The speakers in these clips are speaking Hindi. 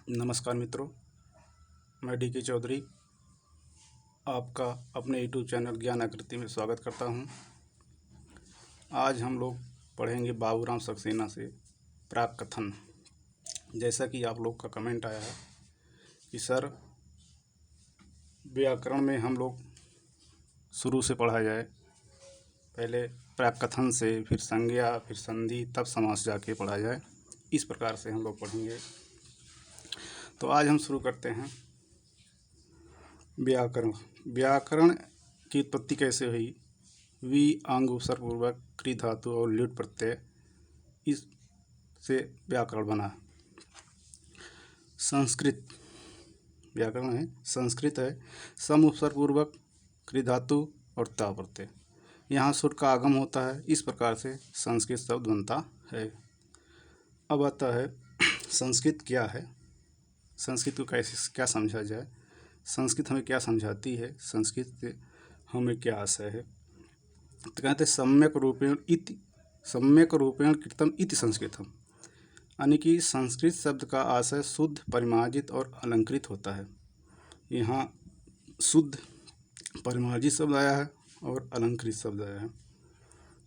नमस्कार मित्रों, मैं डी के चौधरी आपका अपने यूट्यूब चैनल ज्ञान आकृति में स्वागत करता हूं। आज हम लोग पढ़ेंगे बाबूराम सक्सेना से प्राक कथन। जैसा कि आप लोग का कमेंट आया है कि सर व्याकरण में हम लोग शुरू से पढ़ा जाए, पहले प्राक कथन से, फिर संज्ञा, फिर संधि, तब समास जाके पढ़ा जाए। इस प्रकार से हम लोग पढ़ेंगे। तो आज हम शुरू करते हैं व्याकरण। व्याकरण की उत्पत्ति कैसे हुई? वी अंग उपसर्ग पूर्वक क्रि धातु और ल्युट प्रत्यय, इससे व्याकरण बना। संस्कृत व्याकरण है, संस्कृत है, सम उपसर्ग पूर्वक क्रि धातु और ता प्रत्यय, यहाँ सुर का आगम होता है। इस प्रकार से संस्कृत शब्द बनता है। अब आता है संस्कृत क्या है, संस्कृत को कैसे क्या समझा जाए, संस्कृत हमें क्या समझाती है, संस्कृत से हमें क्या आशय है। तो कहते हैं सम्यक रूपेण कृतम इति संस्कृतम, यानी कि संस्कृत शब्द का आशय शुद्ध, परिमार्जित और अलंकृत होता है। यहाँ शुद्ध, परिमार्जित शब्द आया है और अलंकृत शब्द आया है।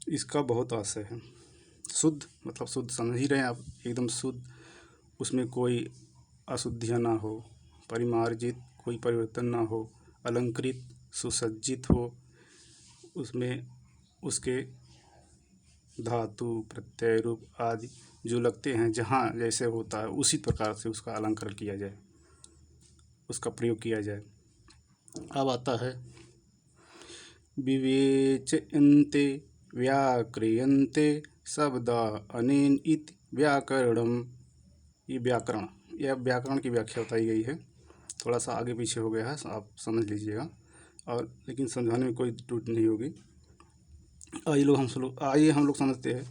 इसका बहुत आशय है। शुद्ध मतलब शुद्ध समझ ही रहे हैं आप, एकदम शुद्ध, उसमें कोई अशुद्धियाँ ना हो, परिमार्जित कोई परिवर्तन ना हो, अलंकृत सुसज्जित हो, उसमें उसके धातु, प्रत्यय, रूप आदि जो लगते हैं, जहाँ जैसे होता है उसी प्रकार से उसका अलंकरण किया जाए, उसका प्रयोग किया जाए। अब आता है विवेचयन्ते व्याक्रियन्ते शब्दा अनेन इति व्याकरणम। ये व्याकरण, यह व्याकरण की व्याख्या बताई गई है। थोड़ा सा आगे पीछे हो गया है, आप समझ लीजिएगा, और लेकिन समझाने में कोई त्रुटि नहीं होगी। आइए हम लोग समझते हैं।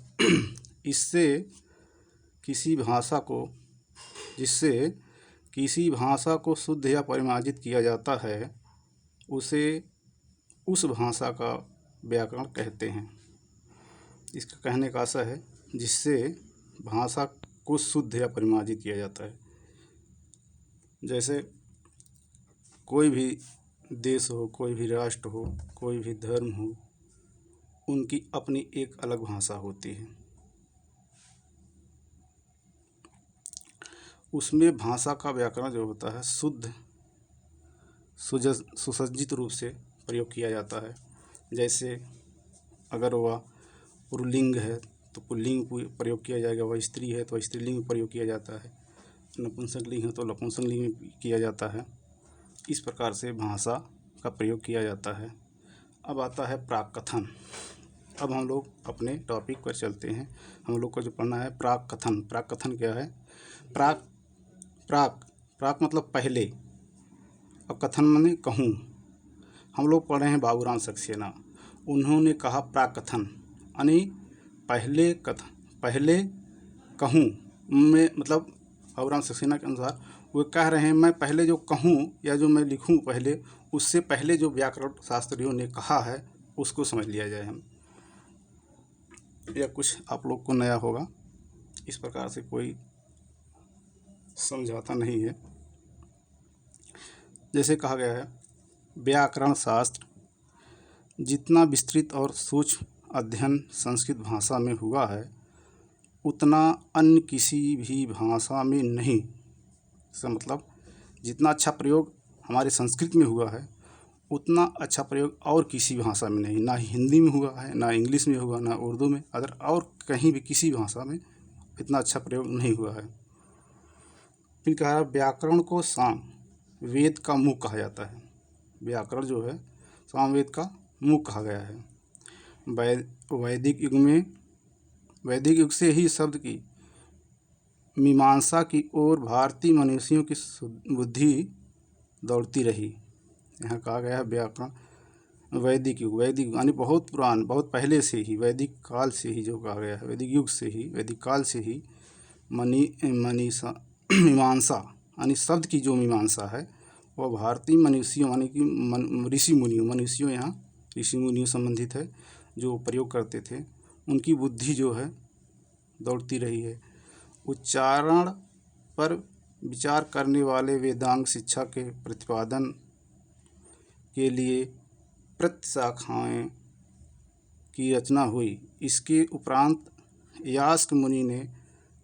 इससे जिससे किसी भाषा को शुद्ध या परिमार्जित किया जाता है, उसे उस भाषा का व्याकरण कहते हैं। इसका कहने का आशय है जिससे भाषा को शुद्ध या परिमार्जित किया जाता है। जैसे कोई भी देश हो, कोई भी राष्ट्र हो, कोई भी धर्म हो, उनकी अपनी एक अलग भाषा होती है। उसमें भाषा का व्याकरण जो होता है शुद्ध, सुसज्जित रूप से प्रयोग किया जाता है। जैसे अगर वह पुल्लिंग है तो पुल्लिंग प्रयोग किया जाएगा, वह स्त्री है तो स्त्रीलिंग प्रयोग किया जाता है, नपुंसकलिंग है तो नपुंसकलिंग किया जाता है। इस प्रकार से भाषा का प्रयोग किया जाता है। अब आता है प्राक कथन। अब हम लोग अपने टॉपिक पर चलते हैं। हम लोग को जो पढ़ना है प्राक कथन। प्राक कथन क्या है? प्राक मतलब पहले, और कथन माने कहूँ। हम लोग पढ़े हैं बाबूराम सक्सेना, उन्होंने कहा प्राक कथन, यानी पहले कहूँ में, मतलब बाबूराम सक्सेना के अनुसार वो कह रहे हैं मैं पहले जो कहूँ या जो मैं लिखूँ पहले, उससे पहले जो व्याकरण शास्त्रियों ने कहा है उसको समझ लिया जाए हम। या कुछ आप लोग को नया होगा, इस प्रकार से कोई समझाता नहीं है। जैसे कहा गया है व्याकरण शास्त्र जितना विस्तृत और सूक्ष्म अध्ययन संस्कृत भाषा में हुआ है, उतना अन्य किसी भी भाषा में नहीं। इसका मतलब जितना अच्छा प्रयोग हमारे संस्कृत में हुआ है, उतना अच्छा प्रयोग और किसी भाषा में नहीं। ना हिंदी में हुआ है, ना इंग्लिश में हुआ, ना उर्दू में, अदर और कहीं भी किसी भाषा में इतना अच्छा प्रयोग नहीं हुआ है। फिर कहा व्याकरण को साम वेद का मुँह कहा जाता है। व्याकरण जो है सामवेद का मुँह कहा गया है। वैदिक युग से ही शब्द की मीमांसा की ओर भारतीय मनुष्यों की बुद्धि दौड़ती रही। यहाँ कहा गया है व्याकरण वैदिक युग यानी बहुत पुरान, बहुत पहले से ही, वैदिक काल से ही जो कहा गया है, वैदिक युग से ही, वैदिक काल से ही मीमांसा यानी शब्द की जो मीमांसा है वह भारतीय मनुष्यों यानी कि ऋषि मुनियों, मनुष्यों यहाँ ऋषि मुनियों संबंधित है, जो प्रयोग करते थे, उनकी बुद्धि जो है दौड़ती रही है। उच्चारण पर विचार करने वाले वेदांग शिक्षा के प्रतिपादन के लिए प्रतिशाखाएं की रचना हुई। इसके उपरांत यास्क मुनि ने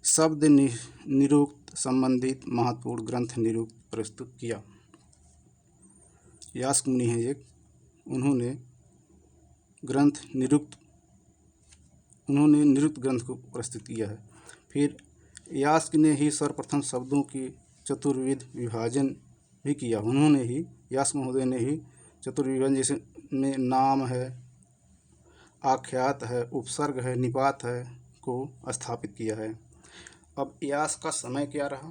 शब्द निरुक्त संबंधित महत्वपूर्ण ग्रंथ निरुक्त प्रस्तुत किया। यास्क मुनि हैं एक, उन्होंने निरुक्त ग्रंथ को प्रस्तुत किया है। फिर यास्क ने ही सर्वप्रथम शब्दों की चतुर्विध विभाजन भी किया। यास्क महोदय ने ही चतुर्विभाजन, जैसे में नाम है, आख्यात है, उपसर्ग है, निपात है को स्थापित किया है। अब यास्क का समय क्या रहा?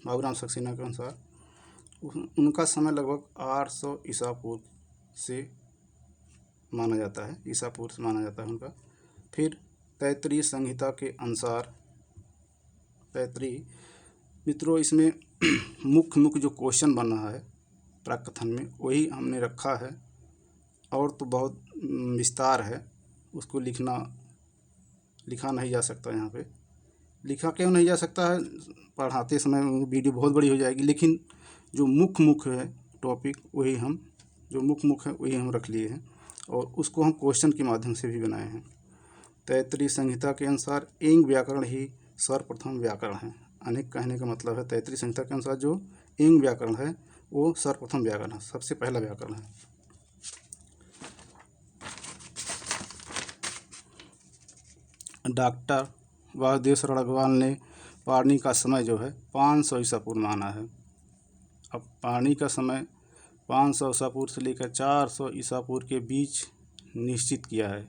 बाबूराम सक्सेना के अनुसार उनका समय लगभग 800 ईसा पूर्व से माना जाता है, उनका। फिर तैत्तिरीय संहिता के अनुसार मित्रों, इसमें मुख्य जो क्वेश्चन बन रहा है प्राक-कथन में, वही हमने रखा है, और तो बहुत विस्तार है, उसको लिखा नहीं जा सकता। यहाँ पे लिखा क्यों नहीं जा सकता है? पढ़ाते समय वीडियो बहुत बड़ी हो जाएगी, लेकिन जो मुख्य है टॉपिक, वही हम रख लिए हैं, और उसको हम क्वेश्चन के माध्यम से भी बनाए हैं। तैत्तिरीय संहिता के अनुसार एंग व्याकरण ही सर्वप्रथम व्याकरण है। अनेक कहने का मतलब है, तैत्तिरीय संहिता के अनुसार जो एंग व्याकरण है वो सर्वप्रथम व्याकरण है, सबसे पहला व्याकरण है। डॉक्टर वासुदेव शरण अग्रवाल ने पाणिनि का समय जो है 500 ईसा पूर्व माना है। अब पाणिनि का समय 500 ईसा पूर्व से लेकर 400 ईसा पूर्व के बीच निश्चित किया है।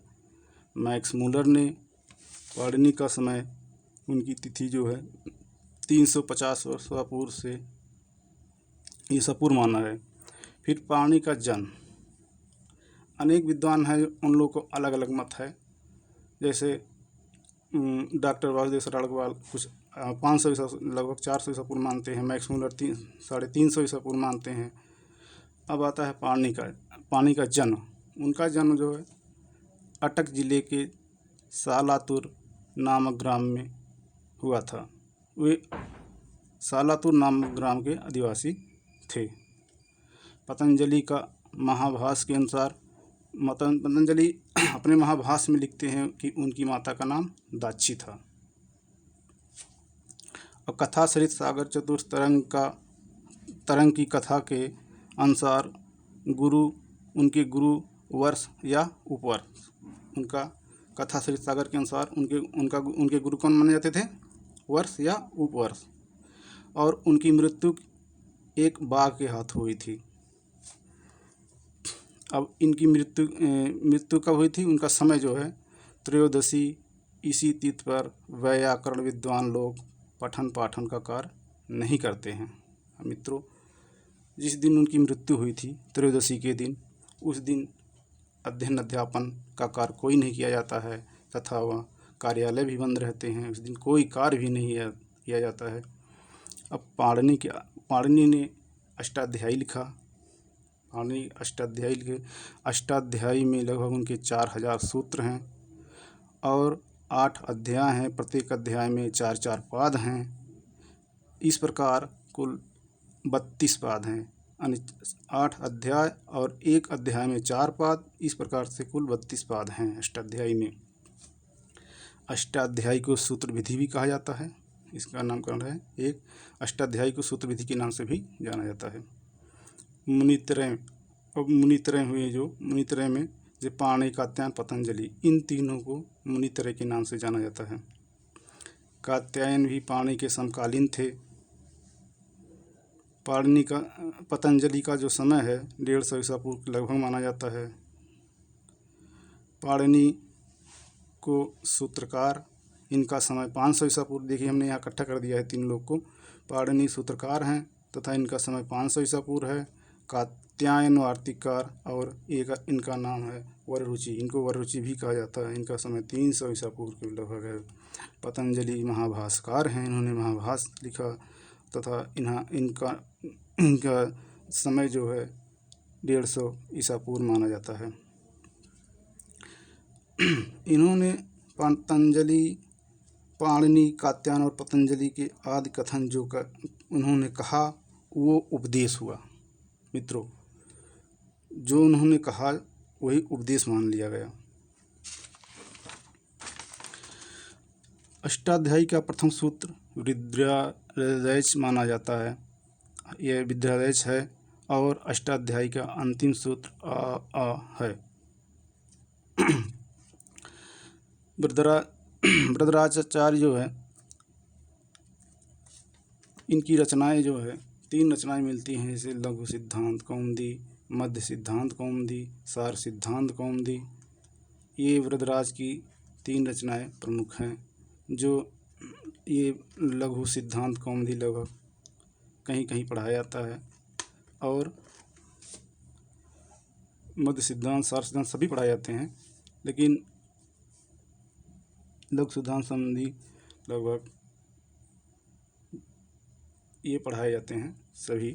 मैक्स मूलर ने पाणिनि का समय, उनकी तिथि जो है 350 ईसा पूर्व से ईसा पूर्व माना है। फिर पाणिनि का जन्म, अनेक विद्वान हैं, उन लोगों को अलग अलग मत है। जैसे डॉक्टर वासुदेव शरण अग्रवाल कुछ 500 ईसा, लगभग 400 ईसा पूर्व मानते हैं। मैक्स मूलर 350 ईसा पूर्व मानते हैं। अब आता है पाणिनि का जन्म। उनका जन्म जो है अटक जिले के सालातुर नामक ग्राम में हुआ था। वे सालातुर नामक ग्राम के आदिवासी थे। पतंजलि का महाभाष्य के अनुसार, पतंजलि अपने महाभाष्य में लिखते हैं कि उनकी माता का नाम दाक्षी था। और कथा सरित सागर चतुर्थ तरंग की कथा के अनुसार उनके गुरु वर्ष या उपवर्ष, उनका कथा सरित सागर के अनुसार उनके गुरु कौन माने जाते थे? वर्ष या उपवर्ष। और उनकी मृत्यु एक बाघ के हाथ हुई थी। अब इनकी मृत्यु कब हुई थी? उनका समय जो है त्रयोदशी इसी तिथि पर व्याकरण विद्वान लोग पठन पाठन का कार्य नहीं करते हैं। मित्रों, जिस दिन उनकी मृत्यु हुई थी त्रयोदशी के दिन, उस दिन अध्ययन अध्यापन का कार्य कोई नहीं किया जाता है, तथा वह कार्यालय भी बंद रहते हैं। उस दिन कोई कार्य भी नहीं किया जाता है। अब पाणिनि ने अष्टाध्यायी लिखा। पाणिनि अष्टाध्यायी में लगभग उनके 4000 सूत्र हैं और 8 अध्याय हैं। प्रत्येक अध्याय में 4-4 पाद हैं। इस प्रकार कुल 32 पाद हैं, यानी 8 अध्याय और एक अध्याय में 4 पाद। इस प्रकार से कुल 32 पाद हैं अष्टाध्यायी में। अष्टाध्यायी को सूत्र विधि भी कहा जाता है। इसका नामकरण है एक अष्टाध्यायी को सूत्र विधि के नाम से भी जाना जाता है। मुनित्रय हुए, जो मुनित्रय में जो पाणिनि, कात्यायन, पतंजलि, इन तीनों को मुनित्रय के नाम से जाना जाता है। कात्यायन भी पाणिनि के समकालीन थे। पतंजलि का जो समय है 150 ईसा पूर्व लगभग माना जाता है। पाणिनि को सूत्रकार, इनका समय 500 ईसा पूर्व, देखिए हमने यहाँ इकट्ठा कर दिया है 3 लोग को। पाणिनि सूत्रकार हैं तथा इनका समय 500 ईसा पूर्व है। कात्यायन वार्तिककार, और एक इनका नाम है वररुचि, इनको वररुचि भी कहा जाता है। इनका समय 300 ईसा पूर्व के लगभग है। पतंजलि महाभाष्यकार हैं, इन्होंने महाभाष्य लिखा, तथा इनका समय जो है 150 ईसा पूर्व माना जाता है। इन्होंने पाणिनि, कात्यायन और पतंजलि के आदि कथन जो उन्होंने कहा वो उपदेश हुआ। मित्रों, जो उन्होंने कहा वही उपदेश मान लिया गया। अष्टाध्यायी का प्रथम सूत्र विद्यादेश माना जाता है। यह विद्यादेश है और अष्टाध्यायी का अंतिम सूत्र अ है। वरदराजाचार्य जो है, इनकी रचनाएं जो है 3 रचनाएं मिलती हैं, जैसे लघु सिद्धांत कौमुदी, मध्य सिद्धांत कौमुदी, सार सिद्धांत कौमुदी। ये वरदराज की 3 रचनाएं प्रमुख हैं। जो ये लघु सिद्धांत कौमुदी लगभग कहीं कहीं पढ़ाया जाता है और मध्य सिद्धांत, सार सिद्धांत सभी पढ़ाए जाते हैं, लेकिन लघु सिद्धांत संबंधी लगभग ये पढ़ाए जाते हैं सभी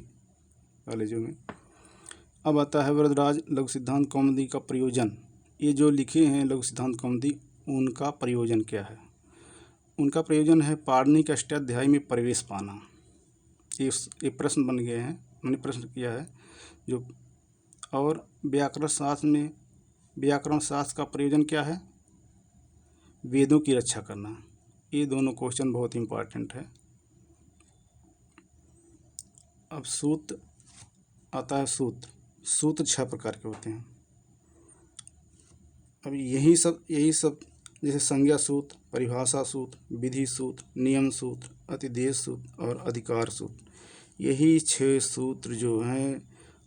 कॉलेजों में। अब आता है वरदराज लघु सिद्धांत कौमुदी का प्रयोजन। ये जो लिखे हैं लघु सिद्धांत कौमुदी, उनका प्रयोजन क्या है? उनका प्रयोजन है पाणिनि के अष्टाध्यायी में प्रवेश पाना। ये प्रश्न बन गए हैं, मैंने प्रश्न किया है जो। और व्याकरण शास्त्र का प्रयोजन क्या है? वेदों की रक्षा करना। ये दोनों क्वेश्चन बहुत इम्पोर्टेंट है। अब सूत्र आता है। सूत्र 6 प्रकार के होते हैं। अब यही सब जैसे संज्ञा सूत्र, परिभाषा सूत्र, विधि सूत्र, नियम सूत्र, अतिदेश सूत्र और अधिकार सूत्र, यही 6 सूत्र जो हैं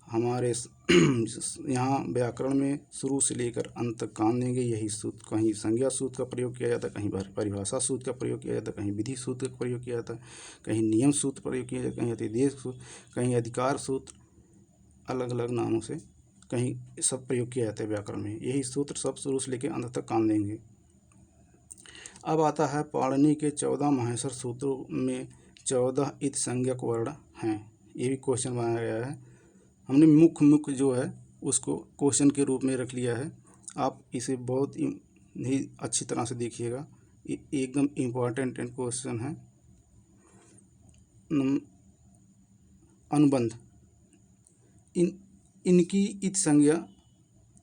हमारे यहाँ व्याकरण में शुरू से लेकर अंत तक काम देंगे। यही सूत्र, कहीं संज्ञा सूत्र का प्रयोग किया जाता है, कहीं परिभाषा सूत्र का प्रयोग किया जाता है, कहीं विधि सूत्र का प्रयोग किया जाता है, कहीं नियम सूत्र प्रयोग किया जाता है, कहीं अतिदेश सूत्र, कहीं अधिकार सूत्र, अलग अलग नामों से कहीं सब प्रयोग किया जाता है व्याकरण में। यही सूत्र सब शुरू से लेकर अंत तक काम देंगे। अब आता है पाणिनि के 14 माहेश्वर सूत्रों में 14 इत संज्ञक वर्ण हैं। ये भी क्वेश्चन बनाया गया है। हमने मुख्य जो है उसको क्वेश्चन के रूप में रख लिया है। आप इसे बहुत ही अच्छी तरह से देखिएगा, ये एकदम इम्पॉर्टेंट क्वेश्चन है। अनुबंध, इनकी इत संज्ञा,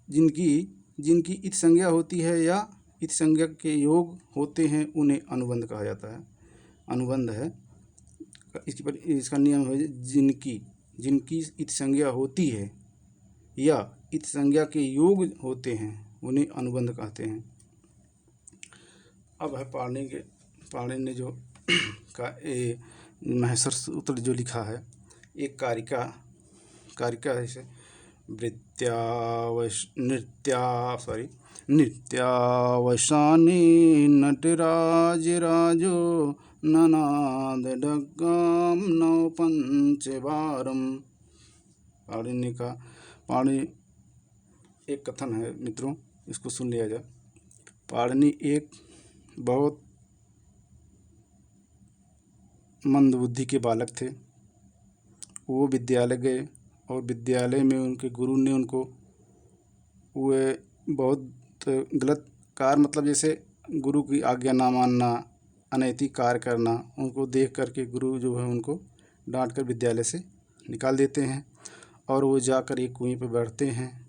जिनकी इत संज्ञा होती है या इत संज्ञा के योग होते हैं उन्हें अनुबंध कहा जाता है। अनुबंध है इसका नियम है, जिनकी इत संज्ञा होती है या इत संज्ञा के योग होते हैं उन्हें अनुबंध कहते हैं। अब है पाणिनि ने जो माहेश्वर सूत्र जो लिखा है, एक कारिका है। इसे नृत्यावसाने नटराज राजो ननाद डग्गाम नव पंचवारम। पाणिनि एक कथन है मित्रों, इसको सुन लिया जाए। पाणिनि एक बहुत मंदबुद्धि के बालक थे। वो विद्यालय गए और विद्यालय में उनके गुरु ने उनको वे बहुत गलत कार्य, मतलब जैसे गुरु की आज्ञा ना मानना, अनैतिक कार्य करना, उनको देख करके गुरु जो है उनको डांट कर विद्यालय से निकाल देते हैं और वो जाकर एक कुएं पर बैठते हैं।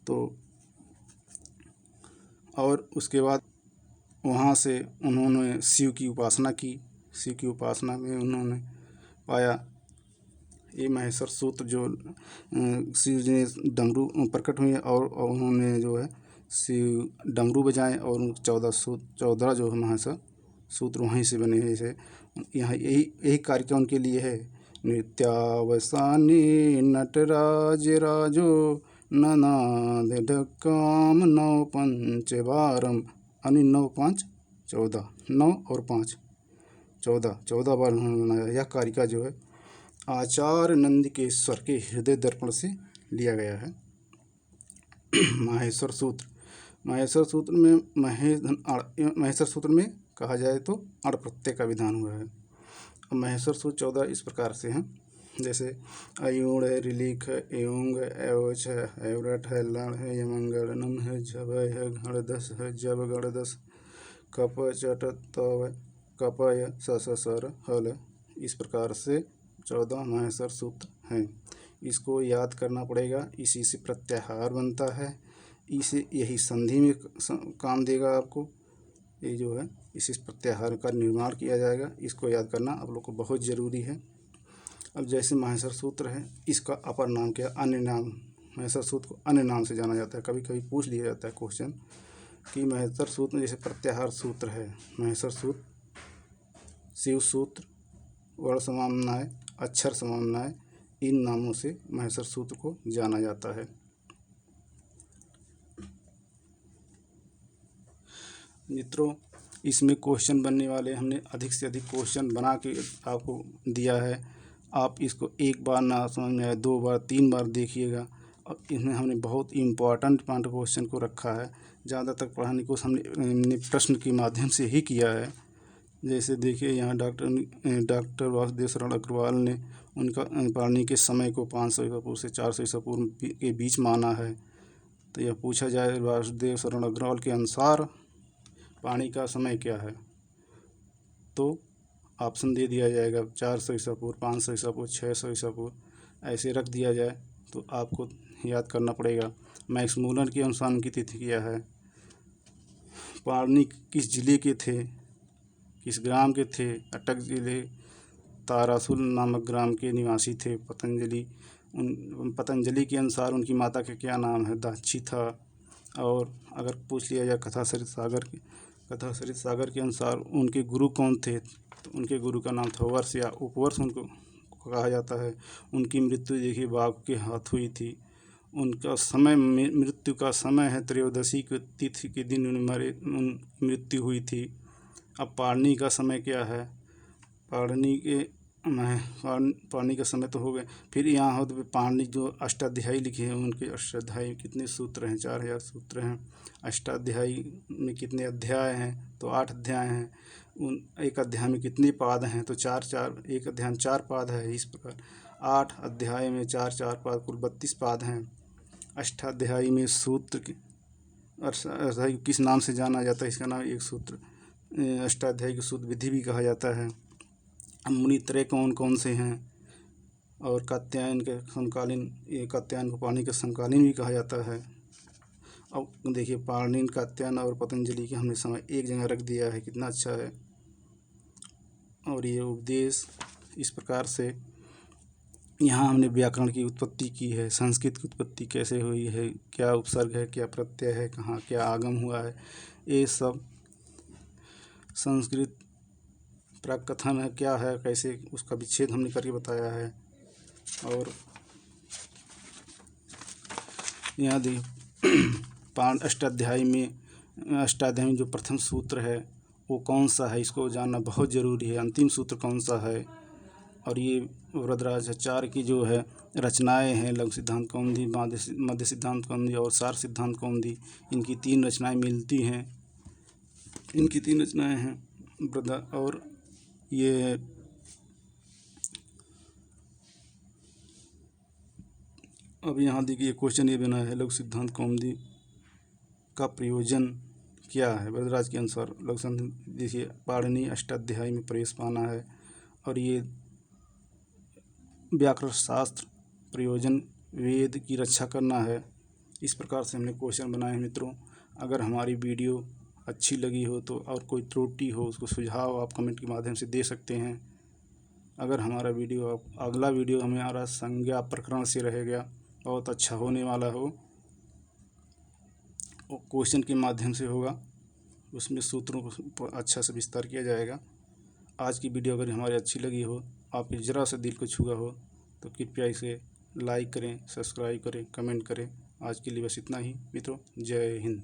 तो और उसके बाद वहाँ से उन्होंने शिव की उपासना की। शिव की उपासना में उन्होंने पाया ये माहेश्वर सूत्र जो शिव जी ने डमरू प्रकट हुए और उन्होंने जो है शिव डमरू बजाए और 14 जो है माहेश्वर सूत्र वहीं से बने हैं। जैसे यहाँ यही कार्य उनके लिए है। नृत्यावसाने नटराज राजो ननाद ढक्काम 9 पंचवारम, 9 5 14, 9 और 5 14 बार उन्होंने बनाया। यह कारिका जो है आचार्य नंदिकेश्वर के हृदय दर्पण से लिया गया है। माहेश्वर सूत्र में कहा जाए तो अण प्रत्यय का विधान हुआ है। माहेश्वर सूत्र 14 इस प्रकार से हैं, जैसे अयूण है, रिलीख है, एयोंग है, एवच है, एवरट है, लण है, यमंगल नम है, झभय है, गणदस है, जब गणदस, कप चट तव कपय सर हल इस प्रकार से 14 माहेश्वर सूत्र हैं। इसको याद करना पड़ेगा। इसी से प्रत्याहार बनता है, इसे यही संधि में काम देगा आपको। ये जो है इसी प्रत्याहार का निर्माण किया जाएगा। इसको याद करना आप लोग को बहुत ज़रूरी है। अब जैसे माहेश्वर सूत्र है, इसका अपर नाम क्या, अन्य नाम। माहेश्वर सूत्र को अन्य नाम से जाना जाता है। कभी कभी पूछ लिया जाता है क्वेश्चन कि माहेश्वर सूत्र में जैसे प्रत्याहार सूत्र है, माहेश्वर सूत्र, शिव सूत्र, वर्ण समन्वय, अक्षर समन्वय, इन नामों से माहेश्वर सूत्र को जाना जाता है। मित्रों, इसमें क्वेश्चन बनने वाले हमने अधिक से अधिक क्वेश्चन बना के आपको दिया है। आप इसको एक बार ना समझ में आए, 2 बार 3 बार देखिएगा। और इसमें हमने बहुत इम्पोर्टेंट क्वेश्चन को रखा है। ज़्यादातर पढ़ाने को हमने प्रश्न के माध्यम से ही किया है। जैसे देखिए यहाँ डॉक्टर वासुदेव शरण अग्रवाल ने उनका पानी के समय को 500 ईसा पूर्व से 400 ईसा पूर्व के बीच माना है। तो यह पूछा जाए वासुदेव शरण अग्रवाल के अनुसार पानी का समय क्या है, तो ऑप्शन दे दिया जाएगा 400 ईसा पूर्व, 500 ईसा पूर्व, 600 ईसा पूर्व, ऐसे रख दिया जाए तो आपको याद करना पड़ेगा। मैक्स मूलर के अनुसार उनकी तिथि क्या है, पारनी किस जिले के थे, किस ग्राम के थे, अटक जिले तारासुर नामक ग्राम के निवासी थे पतंजलि। पतंजलि के अनुसार उनकी माता का क्या नाम है, दाक्षी था। और अगर पूछ लिया जाए कथासरित सागर के अनुसार उनके गुरु कौन थे, तो उनके गुरु का नाम था वर्ष या उपवर्ष उनको कहा जाता है। उनकी मृत्यु देखिए बाघ के हाथ हुई थी। उनका समय, मृत्यु का समय है त्रयोदशी की तिथि के दिन मृत्यु हुई थी। अब पारनी का समय क्या है, पारनी का समय तो हो गए। फिर यहाँ हो तो पारनी जो अष्टाध्यायी लिखे हैं, उनके अष्टाध्यायी कितने सूत्र हैं, 4000 सूत्र हैं। अष्टाध्यायी में कितने अध्याय हैं, तो 8 अध्याय हैं। उन एक अध्याय में कितने पाद हैं, तो 4 एक अध्याय में 4 पाद है। इस प्रकार 8 अध्याय में 4 पाद, कुल 32 पाद हैं। अष्टाध्यायी में सूत्र अष्टाध्यायी किस नाम से जाना जाता है, इसका नाम एक सूत्र, अष्टाध्यायी की सूत्र विधि भी कहा जाता है। मुनित्रय कौन कौन से हैं, और कात्यायन के समकालीन, ये कात्यायन को पानी के समकालीन भी कहा जाता है। अब देखिए पाणिनि, कात्यायन और पतंजलि के हमने समय एक जगह रख दिया है, कितना अच्छा है। और ये उपदेश इस प्रकार से यहाँ हमने व्याकरण की उत्पत्ति की है, संस्कृत की उत्पत्ति कैसे हुई है, क्या उपसर्ग है, क्या प्रत्यय है, कहाँ क्या आगम हुआ है, ये सब संस्कृत प्राकथन है क्या है, कैसे उसका विच्छेद हमने करके बताया है। और यहाँ देखिए अष्टाध्यायी में जो प्रथम सूत्र है वो कौन सा है, इसको जानना बहुत ज़रूरी है। अंतिम सूत्र कौन सा है, और ये वरदराजाचार्य की जो है रचनाएं हैं, लघु सिद्धांत कौमुदी, मध्य सिद्धांत कौमुदी और सार सिद्धांत कौमुदी, इनकी 3 रचनाएं मिलती हैं। इनकी 3 रचनाएं हैं। और ये अब यहाँ देखिए क्वेश्चन ये बना है, लघु सिद्धांत कौमुदी का प्रयोजन क्या है। वरदराज के अनुसार लघु सिद्धांत देखिए पाणिनि अष्टाध्यायी में प्रवेश पाना है, और ये व्याकरण शास्त्र प्रयोजन वेद की रक्षा करना है। इस प्रकार से हमने क्वेश्चन बनाए हैं। मित्रों, अगर हमारी वीडियो अच्छी लगी हो तो, और कोई त्रुटि हो, उसको सुझाव आप कमेंट के माध्यम से दे सकते हैं। अगर हमारा वीडियो, अगला वीडियो हमारा संज्ञा प्रकरण से रहेगा, बहुत अच्छा होने वाला हो, वो क्वेश्चन के माध्यम से होगा, उसमें सूत्रों को अच्छा से विस्तार किया जाएगा। आज की वीडियो अगर हमारी अच्छी लगी हो, आपके ज़रा सा दिल को छुआ हो, तो कृपया इसे लाइक करें, सब्सक्राइब करें, कमेंट करें। आज के लिए बस इतना ही मित्रों, जय हिंद।